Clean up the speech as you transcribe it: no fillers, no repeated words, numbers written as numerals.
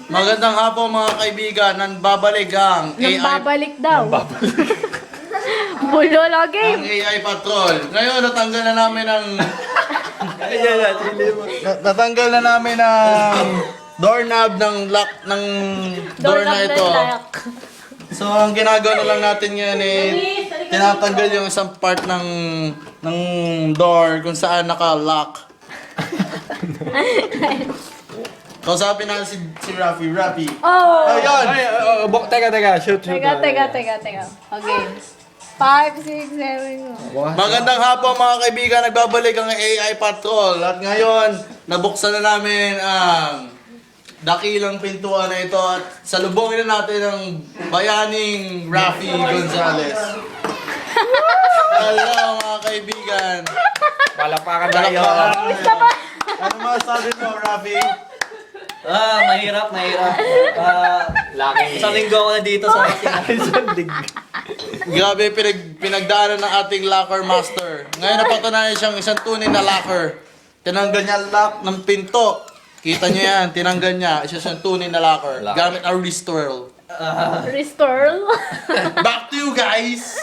Magandang hapon mga kaibigan, nanbabalik ang Nang AI, babalik daw. Bulo lagi. ang AI Patrol. Ngayon natanggal na namin ang natanggal na namin ang doorknob ng lock ng door na ito. So ang ginagawa na lang natin ngayon tinatanggal yung isang part ng door kung saan naka-lock. Kausapin natin si Rafi. Rafi. Oh! Ayun! Teka, shoot. Teka. Okay. 5, 6, 7. Magandang hapon mga kaibigan, nagbabalik ang AI Patrol. At ngayon, nabuksan na namin ang dakilang pintuan na ito at salubungin na natin ang bayaning Rafi Gonzalez. Hello mga kaibigan. Palapakan tayo. Ano masasabi mo, Rafi? Mahirap. Isang linggo ako na dito sa Grabe, pinagdaanan ng ating locker master. Ngayon napatunayan siyang isang tunay na locker. Tinanggal niya ang lock ng pinto. Kita niyo yan, tinanggal niya. Isa siyang tunay na locker. Gamit ang wrist twirl. Restore. Back to you guys!